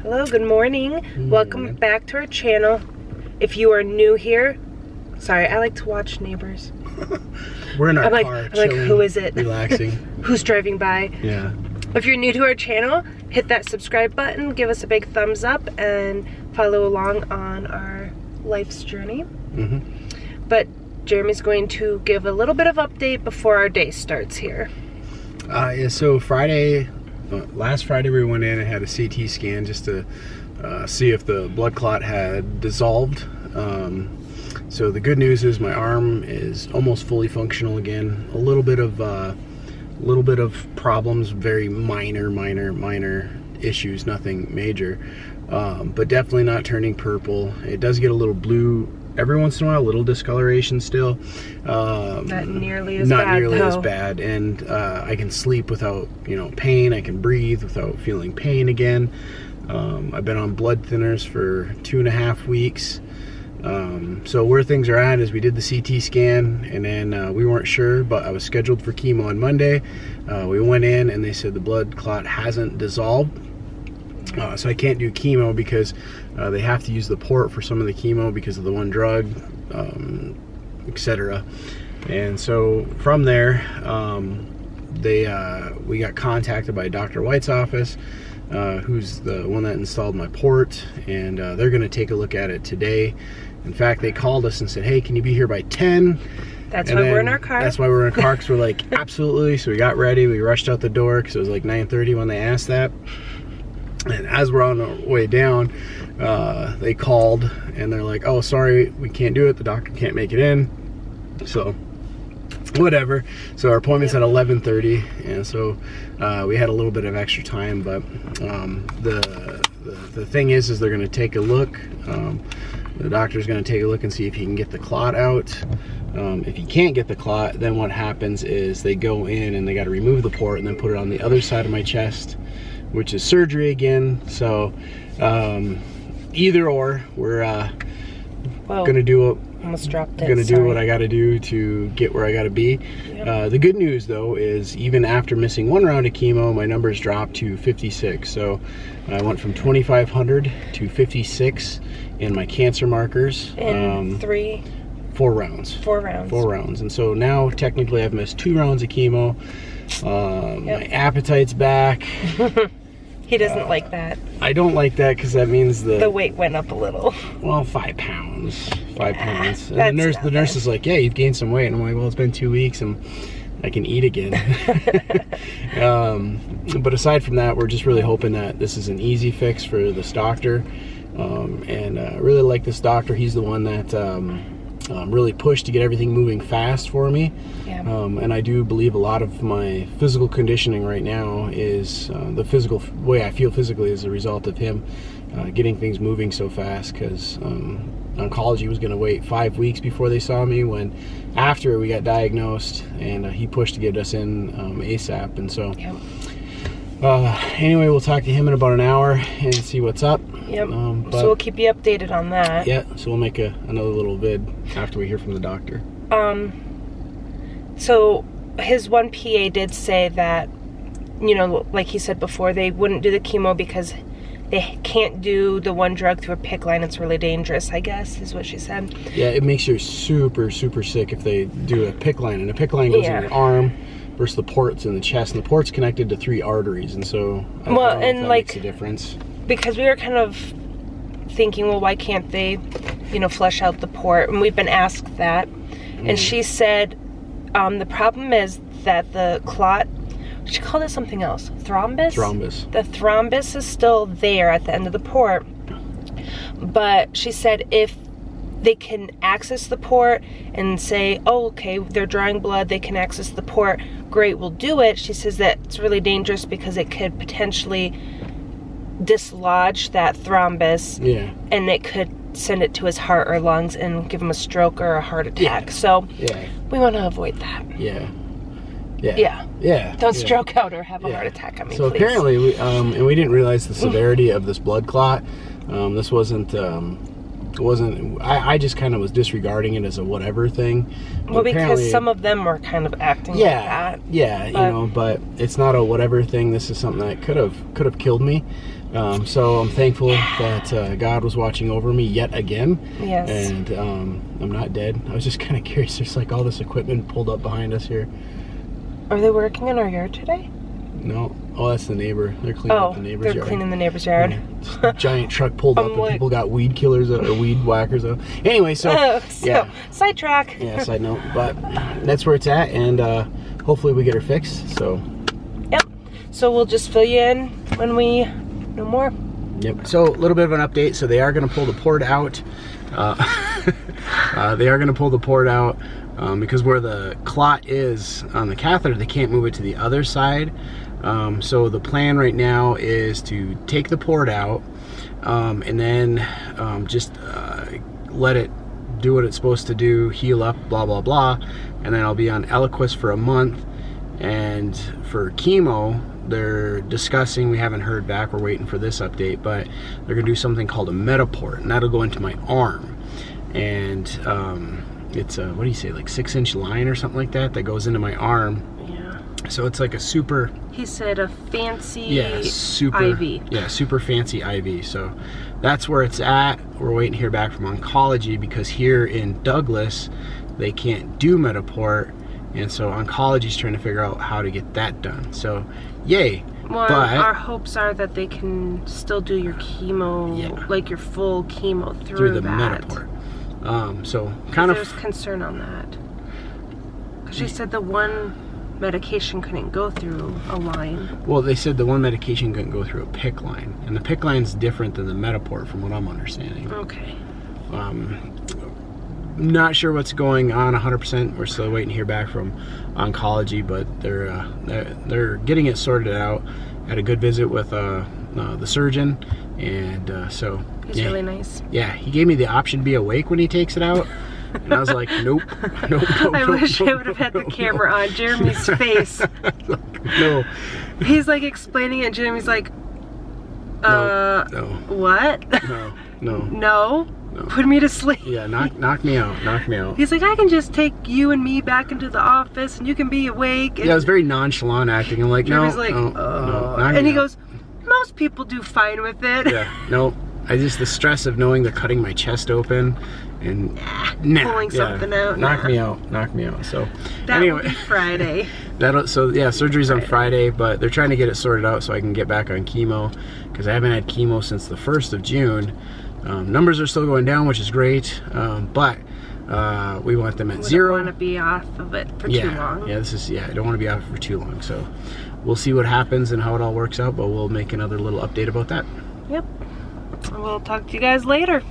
Hello, good morning. Welcome back to our channel. If you are new here, sorry, I like to watch neighbors. We're in our car, I'm like, who is it? Relaxing. Who's driving by? Yeah. If you're new to our channel, hit that subscribe button, give us a big thumbs up, and follow along on our life's journey. But Jeremy's going to give a little bit of update before our day starts here. Yeah, so last Friday we went in and had a CT scan just to see if the blood clot had dissolved. So the good news is my arm is almost fully functional again. A little bit of problems, very minor issues, nothing major, but definitely not turning purple. It does get a little blue every once in a while, a little discoloration still. Not nearly as bad, and I can sleep without pain. I can breathe without feeling pain again. I've been on blood thinners for 2.5 weeks. So where things are at is we did the CT scan, and then we weren't sure, but I was scheduled for chemo on Monday. We went in and they said the blood clot hasn't dissolved. So I can't do chemo because they have to use the port for some of the chemo because of the one drug, etc. And so from there, we got contacted by Dr. White's office, who's the one that installed my port, and they're going to take a look at it today. In fact, they called us and said, hey, can you be here by 10? That's why we're in our car. That's why we're in our car, because we're like, absolutely. So we got ready. We rushed out the door because it was like 9:30 when they asked that. And as we're on our way down, they called and they're like, oh, sorry, we can't do it. The doctor can't make it in. So whatever. So our appointment's at 11:30, and so we had a little bit of extra time. But the thing is they're going to take a look. The doctor's going to take a look and see if he can get the clot out. If he can't get the clot, then what happens is they go in and they got to remove the port and then put it on the other side of my chest, which is surgery again. So either or, we're gonna do what I gotta do to get where I gotta be. Yep. The good news though is even after missing 1 round of chemo, my numbers dropped to 56. So I went from 2,500 to 56 in my cancer markers. In 4 rounds. 4 rounds. 4 rounds. And so now technically I've missed 2 rounds of chemo. My appetite's back. He doesn't like that. I don't like that because that means the weight went up a little. Well, 5 pounds. 5 pounds. And the nurse is like, yeah, you've gained some weight. And I'm like, well, it's been 2 weeks and I can eat again. But aside from that, we're just really hoping that this is an easy fix for this doctor. And I really like this doctor. He's the one that really pushed to get everything moving fast for me. Yeah. And I do believe a lot of my physical conditioning right now is the physical way I feel physically is a result of him getting things moving so fast, because oncology was going to wait 5 weeks before they saw me, when after we got diagnosed, and he pushed to get us in ASAP. And so anyway, we'll talk to him in about an hour and see what's up. Yep. So we'll keep you updated on that. Yeah, so we'll make another little vid after we hear from the doctor. So his one PA did say that, like he said before, they wouldn't do the chemo because they can't do the one drug through a PICC line. It's really dangerous, I guess, is what she said. Yeah, it makes you super sick if they do a PICC line. And a PICC line goes in your arm versus the port's in the chest. And the port's connected to 3 arteries. And so, I don't know if that makes a difference. Because we were kind of thinking, well, why can't they, flush out the port? And we've been asked that. And she said, the problem is that the clot, she called it something else, thrombus? Thrombus. The thrombus is still there at the end of the port. But she said if they can access the port and say, oh, okay, they're drawing blood, they can access the port, great, we'll do it. She says that it's really dangerous because it could potentially dislodge that thrombus, and it could send it to his heart or lungs and give him a stroke or a heart attack. So we want to avoid that. Don't stroke out or have a heart attack. I mean, so please. Apparently, and we didn't realize the severity of this blood clot. This wasn't. I just kind of was disregarding it as a whatever thing. Well, because some of them were kind of acting like that. Yeah, but it's not a whatever thing. This is something that could have killed me. So I'm thankful that God was watching over me yet again. Yes. And I'm not dead. I was just kind of curious. There's like all this equipment pulled up behind us here. Are they working in our yard today? No. Oh, that's the neighbor. They're cleaning up the neighbor's yard. They're cleaning the neighbor's yard. Yeah. Giant truck pulled up and people got weed killers or weed whackers out. Anyway, so yeah. Sidetrack. Yeah, side note. But that's where it's at, and hopefully we get her fixed. So. Yep. So we'll just fill you in when we know more. Yep. So a little bit of an update. So they are going to pull the port out. They are going to pull the port out because where the clot is on the catheter, they can't move it to the other side. So the plan right now is to take the port out and then just let it do what it's supposed to do, heal up, blah, blah, blah. And then I'll be on Eliquis for a month. And for chemo, they're discussing, we haven't heard back, we're waiting for this update, but they're gonna do something called a Metaport, and that'll go into my arm. And it's a, what do you say, like 6-inch line or something like that goes into my arm. Yeah. So it's like a super, he said a fancy super IV. Yeah, super fancy IV. So that's where it's at. We're waiting to hear back from oncology because here in Douglas, they can't do Metaport. And so oncology's trying to figure out how to get that done. So, yay. Well, but our hopes are that they can still do your chemo, like your full chemo through the that. Metaport. So kind of. There's concern on that. Because she said the one medication couldn't go through a line. Well, they said the one medication couldn't go through a PICC line. And the PICC line's different than the Metaport from what I'm understanding. Okay. Not sure what's going on 100%. We're still waiting to hear back from oncology, but they're getting it sorted out. Had a good visit with the surgeon, and so he's really nice. Yeah, he gave me the option to be awake when he takes it out, and I was like, nope. I wish I would have had the camera on Jeremy's face. No. He's like explaining it, and Jeremy's like, no. What? No. No. Put me to sleep. Yeah, knock me out. He's like, I can just take you and me back into the office and you can be awake. And yeah, I was very nonchalant acting. I'm like, no. And he goes, most people do fine with it. Yeah, no. I just, the stress of knowing they're cutting my chest open and pulling something out. Knock me out. So that anyway, will be Friday. So yeah, surgery's on Friday, but they're trying to get it sorted out so I can get back on chemo because I haven't had chemo since the 1st of June. Numbers are still going down, which is great, but we want them at 0. We don't want to be off of it for too long. Yeah, I don't want to be off for too long. So we'll see what happens and how it all works out, but we'll make another little update about that. Yep. We'll talk to you guys later.